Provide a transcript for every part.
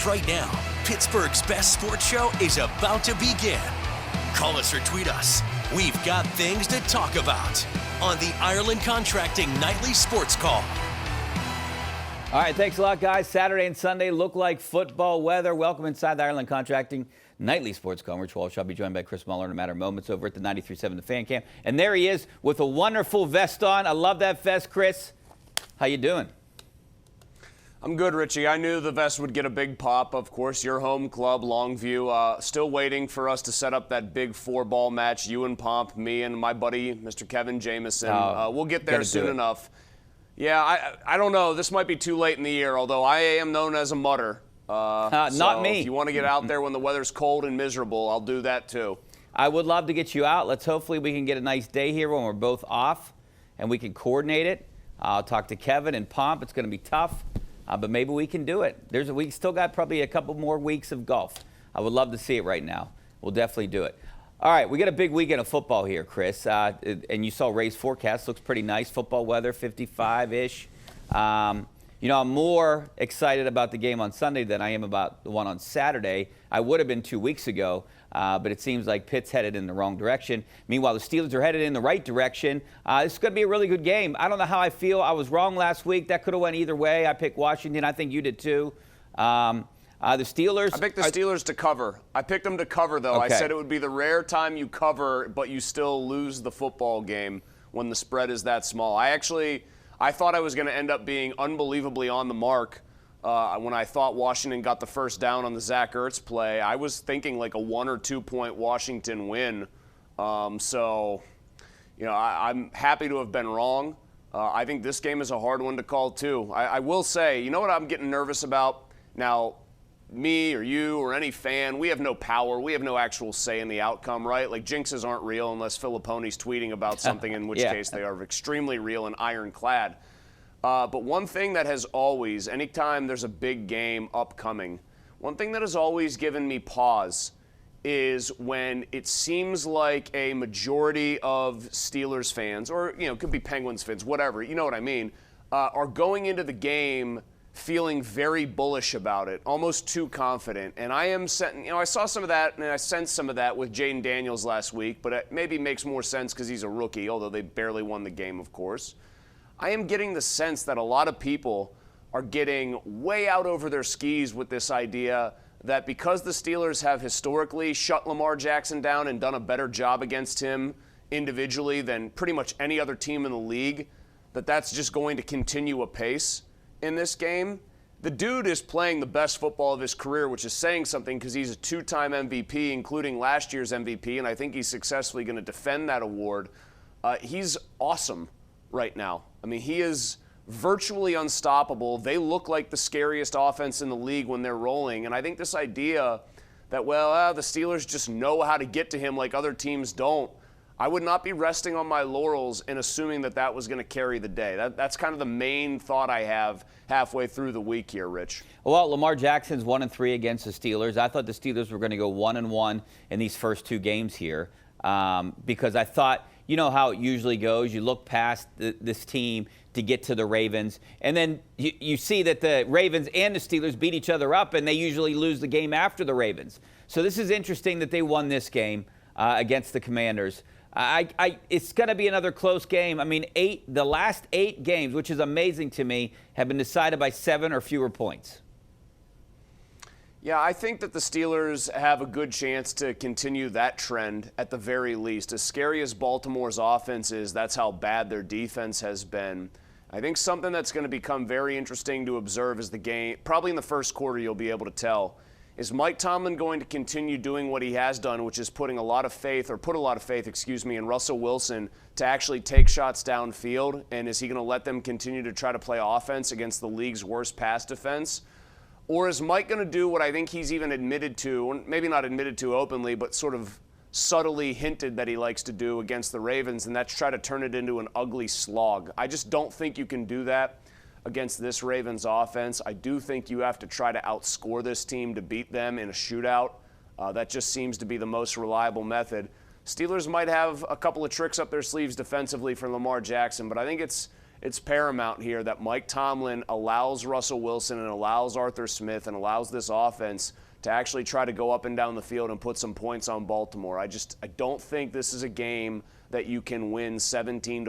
Right now, Pittsburgh's best sports show is about to begin. Call us or tweet us. We've got things to talk about on the Ireland Contracting Nightly Sports Call. All right, thanks a lot, guys. Saturday and Sunday look like football weather. Welcome inside the Ireland Contracting Nightly Sports Call. Rich Walsh. I'll be joined by Chris Mueller in a matter of moments over at the 93.7 The Fan Cam. And there he is with a wonderful vest on. I love that vest, Chris. How you doing? I'm good, Richie. I knew the vest would get a big pop. Of course, your home club, Longview, still waiting for us to set up that big four-ball match. You and Pomp, me and my buddy, Mr. Kevin Jameson. We'll get there soon enough. Yeah, I don't know. This might be too late in the year, although I am known as a mutter. Not me. If you want to get out there when the weather's cold and miserable, I'll do that too. I would love to get you out. Hopefully we can get a nice day here when we're both off and we can coordinate it. I'll talk to Kevin and Pomp. It's going to be tough. But maybe we can do it. We still got probably a couple more weeks of golf. I would love to see it right now. We'll definitely do it. All right, we got a big weekend of football here, Chris. And you saw Ray's forecast. Looks pretty nice. Football weather, 55-ish. I'm more excited about the game on Sunday than I am about the one on Saturday. I would have been 2 weeks ago, but it seems like Pitt's headed in the wrong direction. Meanwhile, the Steelers are headed in the right direction. This is going to be a really good game. I don't know how I feel. I was wrong last week. That could have went either way. I picked Washington. I think you did too. The Steelers. I picked the Steelers to cover. I picked them to cover, though. Okay. I said it would be the rare time you cover, but you still lose the football game when the spread is that small. I thought I was going to end up being unbelievably on the mark when I thought Washington got the first down on the Zach Ertz play. I was thinking like a 1 or 2 point Washington win. I'm happy to have been wrong. I think this game is a hard one to call, too. I will say, you know what I'm getting nervous about? Now, me or you or any fan, we have no power. We have no actual say in the outcome, right? Like, jinxes aren't real unless Filippone's tweeting about something, in which case they are extremely real and ironclad. But one thing that has always, anytime there's a big game upcoming, one thing that has always given me pause is when it seems like a majority of Steelers fans, or, it could be Penguins fans, whatever, you know what I mean, are going into the game feeling very bullish about it, almost too confident. And I am, I saw some of that, and I sensed some of that with Jaden Daniels last week, but it maybe makes more sense because he's a rookie, although they barely won the game, of course. I am getting the sense that a lot of people are getting way out over their skis with this idea that because the Steelers have historically shut Lamar Jackson down and done a better job against him individually than pretty much any other team in the league, that that's just going to continue apace in this game. The dude is playing the best football of his career, which is saying something because he's a two-time MVP, including last year's MVP, and I think he's successfully going to defend that award. He's awesome right now. I mean, he is virtually unstoppable. They look like the scariest offense in the league when they're rolling, and I think this idea that, the Steelers just know how to get to him like other teams don't, I would not be resting on my laurels and assuming that that was going to carry the day. That's kind of the main thought I have halfway through the week here, Rich. Well, Lamar Jackson's 1-3 against the Steelers. I thought the Steelers were going to go 1-1 in these first two games here because I thought, you know how it usually goes. You look past this team to get to the Ravens, and then you see that the Ravens and the Steelers beat each other up, and they usually lose the game after the Ravens. So this is interesting that they won this game against the Commanders. It's going to be another close game. I mean, the last 8 games, which is amazing to me, have been decided by 7 or fewer points. Yeah, I think that the Steelers have a good chance to continue that trend at the very least. As scary as Baltimore's offense is, that's how bad their defense has been. I think something that's going to become very interesting to observe as the game, probably in the first quarter you'll be able to tell, is Mike Tomlin going to continue doing what he has done, which is put a lot of faith, in Russell Wilson to actually take shots downfield? And is he going to let them continue to try to play offense against the league's worst pass defense? Or is Mike going to do what I think he's even admitted to, or maybe not admitted to openly, but sort of subtly hinted that he likes to do against the Ravens, and that's try to turn it into an ugly slog? I just don't think you can do that against this Ravens offense. I do think you have to try to outscore this team to beat them in a shootout. That just seems to be the most reliable method. Steelers might have a couple of tricks up their sleeves defensively for Lamar Jackson, but I think it's it's paramount here that Mike Tomlin allows Russell Wilson and allows Arthur Smith and allows this offense to actually try to go up and down the field and put some points on Baltimore. I don't think this is a game that you can win 17-14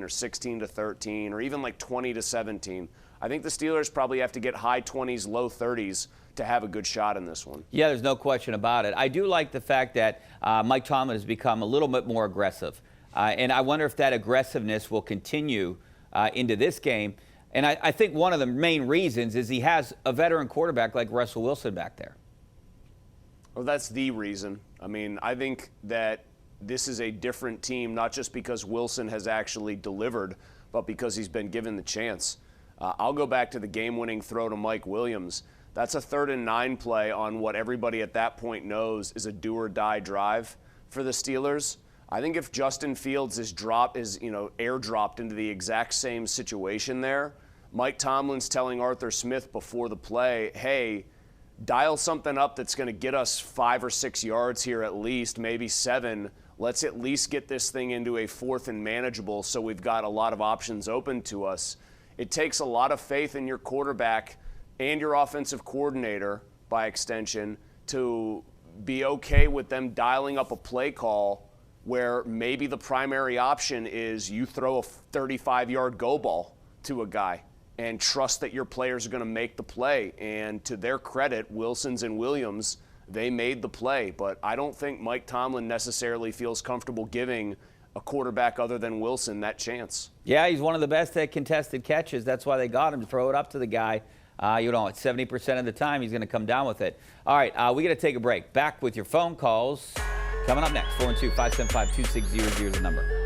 or 16-13 or even like 20-17. I think the Steelers probably have to get high 20s, low 30s to have a good shot in this one. Yeah, there's no question about it. I do like the fact that Mike Tomlin has become a little bit more aggressive. And I wonder if that aggressiveness will continue into this game. And I think one of the main reasons is he has a veteran quarterback like Russell Wilson back there. Well, that's the reason. I mean, I think that this is a different team, not just because Wilson has actually delivered, but because he's been given the chance. I'll go back to the game-winning throw to Mike Williams. That's a 3rd and 9 play on what everybody at that point knows is a do-or-die drive for the Steelers. I think if Justin Fields is airdropped into the exact same situation there, Mike Tomlin's telling Arthur Smith before the play, hey, dial something up that's going to get us 5 or 6 yards here at least, maybe 7. Let's at least get this thing into a 4th and manageable so we've got a lot of options open to us. It takes a lot of faith in your quarterback and your offensive coordinator, by extension, to be okay with them dialing up a play call where maybe the primary option is you throw a 35-yard go ball to a guy and trust that your players are going to make the play. And to their credit, Wilson's and Williams, they made the play. But I don't think Mike Tomlin necessarily feels comfortable giving a quarterback other than Wilson that chance. Yeah, he's one of the best at contested catches. That's why they got him to throw it up to the guy. At 70% of the time, he's going to come down with it. All right, we got to take a break. Back with your phone calls. Coming up next, 412-575-2600 is the number.